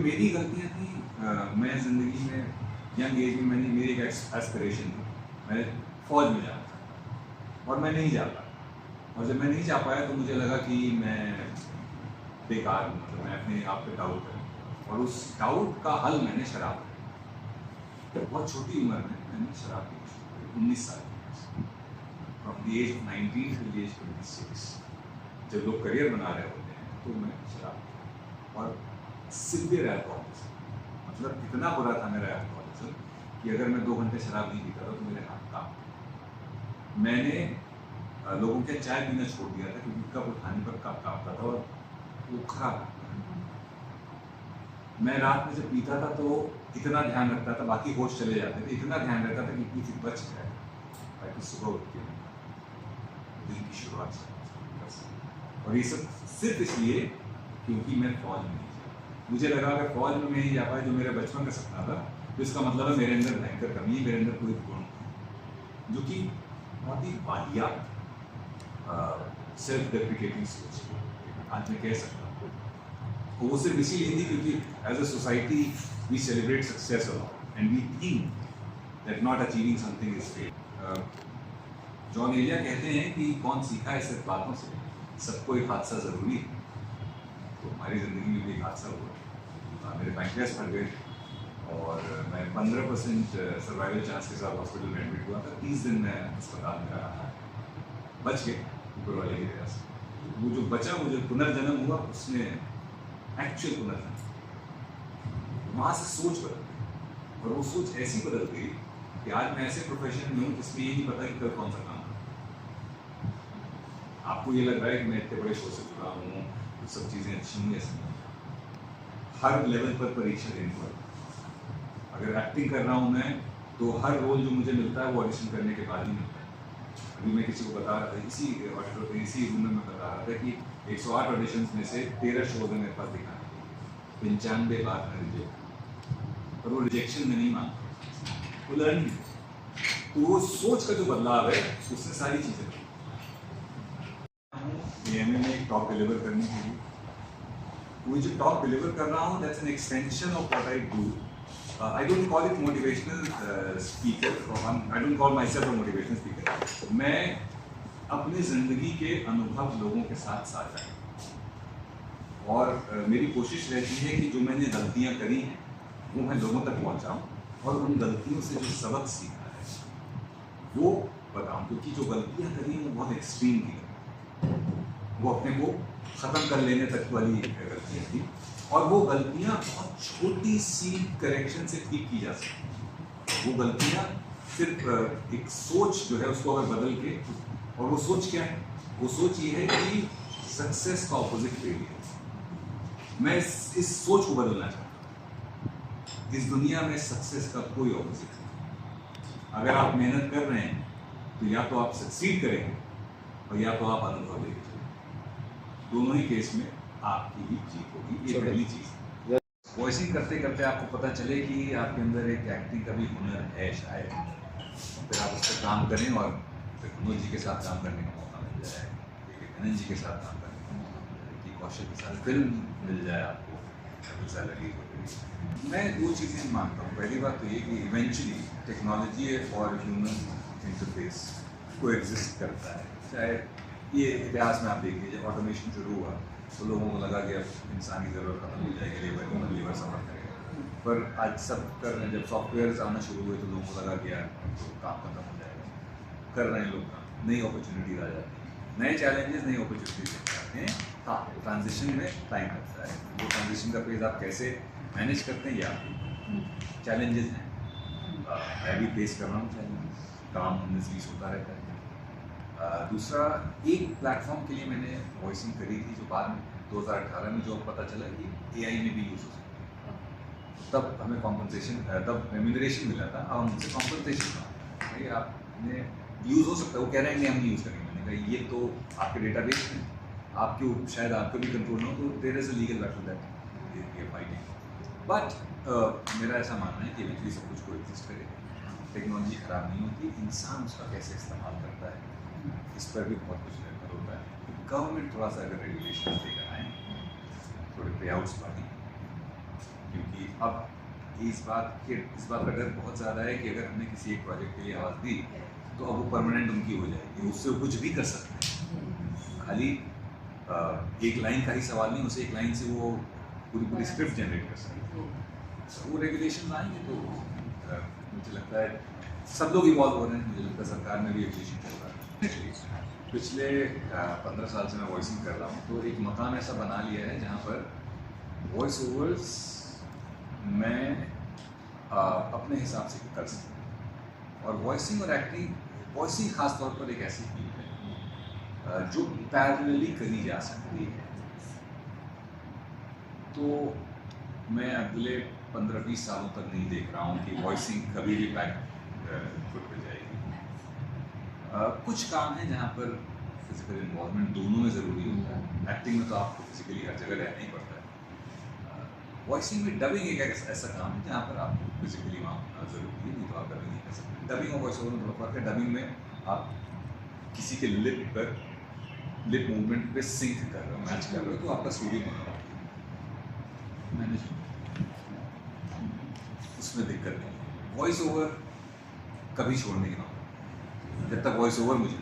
मेरी गलतियाँ थी। मैं ज़िंदगी में यंग एज में मेरी एक एस्पिरेशन थी, मैं फ़ौज में जाना था और मैं नहीं जा पाया। और जब मैं नहीं जा पाया तो मुझे लगा कि मैं बेकार हूँ, मतलब मैं अपने आप पे डाउट करूँ। और उस डाउट का हल मैंने शराब की। बहुत छोटी उम्र में मैंने शराब पीनी शुरू की, 19 साल की, from the age of 19 to the age 26। जब लोग करियर बना रहे होते हैं तो मैं शराब पीता और सिवियर अल्कोहलिज्म, मतलब इतना बुरा था मेरा अल्कोहलिज्म कि अगर मैं 2 घंटे शराब नहीं पीता था तो मेरे हाथ कांपते। मैंने लोगों के चाय पीना छोड़ दिया था क्योंकि कप उठाने पर कप कांपता था और वो खराब। मैं रात में जब पीता था तो इतना ध्यान रखता था, बाकी होश चले जाते थे, इतना ध्यान रहता था कि किसी बच जाए ताकि सुबह उठ के दिन की शुरुआत कर सकें। और ये सब सिर्फ इसलिए क्योंकि मैं फौज में नहीं जा। मुझे लगा अगर फौज में नहीं जा पाया जो मेरा बचपन का सपना था तो इसका मतलब है मेरे अंदर भयंकर कमी है, मेरे अंदर कोई गुण है जो कि बहुत ही वाहियात सेल्फ डेप्रिकेटिंग सोच आज मैं कह सकता हूँ। वो सिर्फ इसीलिए थी क्योंकि as a society we celebrate success and we think that not achieving something is fail. Jaun Elia कहते हैं कि कौन सीखा है सिर्फ बातों से, सबको एक हादसा ज़रूरी है। तो हमारी ज़िंदगी में भी एक हादसा हुआ, मेरे पैंक्रियास फट गए और मैं 15% सर्वाइवल चांस के साथ हॉस्पिटल में एडमिट हुआ था। 30 दिन मैं अस्पताल में रहा, बच गए ऊपर वाले की दया से। वो जो बचा, मुझे पुनर्जन्म हुआ, उसमें एक्चुअल पुनर्जन्म, वहाँ से सोच बदल गई। और वो सोच ऐसी बदल गई कि आज मैं ऐसे प्रोफेशन में हूँ जिसमें ये नहीं पता कि कल कौन सा काम है। आपको ये लग रहा है कि मैं इतने बड़े शो से जुड़ा हूँ, तो सब चीज़ें अच्छी हुई, ऐसी हर लेवल पर परीक्षा देनी पड़ती। अगर एक्टिंग कर रहा हूँ मैं तो हर रोल जो मुझे मिलता है वो ऑडिशन करने के बाद ही मिलता है। अभी मैं किसी को बता रहा था, इसी रूम में मैं बता रहा था कि 108 ऑडिशंस में से 13 शोज मेरे पास दिखाने के लिए, 95 बार मैं रिजेक्ट। और वो रिजेक्शन में नहीं मानता, वो लर्निंग। तो वो सोच का जो बदलाव है उससे सारी चीज़ें एएमए में एक टॉप डिलीवर करने के लिए। वो जो टॉप डिलीवर कर रहा हूँ that's an extension of what I do. I don't call it motivational speaker, or I don't call myself a motivational speaker. मैं अपनी ज़िंदगी के अनुभव लोगों के साथ साझा करता हूँ और मेरी कोशिश रहती है कि जो मैंने गलतियाँ करी हैं वो मैं लोगों तक पहुँचाऊँ और उन गलतियों से जो सबक सीखा है वो बताऊँ, क्योंकि जो गलतियाँ करी हैं वो बहुत एक्सट्रीम थी, वो अपने को ख़त्म कर लेने तक वाली गलतियाँ थी और वो गलतियाँ बहुत छोटी सी करेक्शन से ठीक की जा सकती। वो गलतियाँ सिर्फ एक सोच जो है उसको अगर बदल के, और वो सोच क्या है? वो सोच ये है कि सक्सेस का ऑपोजिट फेलियर। मैं इस सोच को बदलना चाहता हूँ। इस दुनिया में सक्सेस का कोई ऑपोजिट नहीं। अगर आप मेहनत कर रहे हैं तो या तो आप सक्सीड करेंगे और या तो आप अनुभव लेके चलेंगे। दोनों ही केस में आपकी ही जीत होगी। ये पहली चीज़। वॉइसिंग करते करते आपको पता चले कि आपके अंदर एक एक्टिंग का भी हुनर है शायद, फिर आप उस पर काम करें और फिर मनोज जी के साथ काम करने का मौका मिल जाए, आनंद जी के साथ काम करने का मौका मिल जाए, कि कौशल के साथ फिल्म मिल जाए आपको, सैलरी हो। मैं 2 चीज़ें मानता हूँ। पहली बात तो ये कि इवेंचुअली टेक्नोलॉजी और ह्यूमन इंटरफेस को एग्जिस्ट करता है। चाहे ये इतिहास में आप देख लीजिए, ऑटोमेशन शुरू हुआ तो लोगों को लगा कि अब इंसानी ज़रूरत खत्म हो जाएगी, लेबर सफ़र करेगा। पर आज सब कर रहे हैं, जब सॉफ्टवेयर आना शुरू हुए तो लोगों को लगा कि यार तो काम खत्म हो जाएगा। कर रहे हैं लोग काम, नई अपॉर्चुनिटीज आ जाती हैं, नए चैलेंजेस, नई अपॉर्चुनिटीज आते हैं। हाँ, ट्रांजिशन में टाइम लगता है। वो ट्रांजिशन का फेज आप कैसे मैनेज करते हैं या चैलेंजेस हैं। मैं भी फेस कर रहा हूँ चैलेंजेस, काम 19-20 होता रहता है। दूसरा, एक प्लेटफॉर्म के लिए मैंने वॉइसिंग करी थी जो बाद में 2018 में जो पता चला कि एआई में भी यूज़ हो सकती है। तब हमें कॉम्पनसेशन, तब रेम्यूनरेशन मिला था, अब हमसे कॉम्पनसेशन था भाई आपने यूज़ हो सकता है। वो कह रहे हैं नहीं हम नहीं यूज़ करेंगे। मैंने कहा ये तो आपके डेटाबेस में, आपके शायद आपको भी कंट्रोल हो, तो there is a legal battle that we are fighting. But मेरा ऐसा मानना है कि इवेंचुअली सब कुछ को एग्जिस्ट करेगा। टेक्नोलॉजी ख़राब नहीं होती, इंसान उसका कैसे इस्तेमाल करता है इस पर भी बहुत कुछ निर्भर होता है। गवर्नमेंट थोड़ा सा अगर रेगुलेशन लेकर आए, थोड़े पे आउट्स बढ़ें, अब इस बात का डर बहुत ज़्यादा है कि अगर हमने किसी एक प्रोजेक्ट के लिए आवाज़ दी तो अब वो परमानेंट उनकी हो जाएगी, उससे वो कुछ भी कर सकते हैं। खाली एक लाइन का ही सवाल नहीं, उसे एक लाइन से वो पूरी स्क्रिप्ट जनरेट कर सकते हैं। वो रेगुलेशन आएंगे तो मुझे लगता है सब लोग इवॉल्व हो रहे हैं। मुझे लगता है सरकार में भी एजुकेशन चल रहा है। पिछले 15 साल से मैं वॉइसिंग कर रहा हूँ, तो एक मकान ऐसा बना लिया है जहाँ पर वॉइस ओवर्स मैं अपने हिसाब से कर सकता हूँ। और वॉइसिंग और एक्टिंग, वॉइसिंग खास तौर पर एक ऐसी फील्ड है जो पैरेलली करी जा सकती है। तो मैं अगले 15-20 सालों तक नहीं देख रहा हूँ कि वॉइसिंग कभी भी बैक फुट पे जाएगी। कुछ काम है जहाँ पर फिजिकल इन्वॉल्वमेंट दोनों में ज़रूरी होता है। एक्टिंग में तो आपको फिजिकली हर जगह रहना ही पड़ता है। वॉइसिंग में डबिंग एक ऐसा काम है जहाँ पर आपको फिजिकली वहाँ ज़रूरी है, नहीं तो आप डबिंग नहीं कर सकते। डबिंग और वॉइस ओवर में थोड़ा फर्क है। डबिंग में आप किसी के लिप मूवमेंट पे सिंक कर रहे हो, मैच कर रहे हो, तो आपका स्टूडियो मैनेज उसमें दिक्कत नहीं है। वॉइस ओवर कभी छोड़ने की ना, जब तक वॉइस ओवर मुझे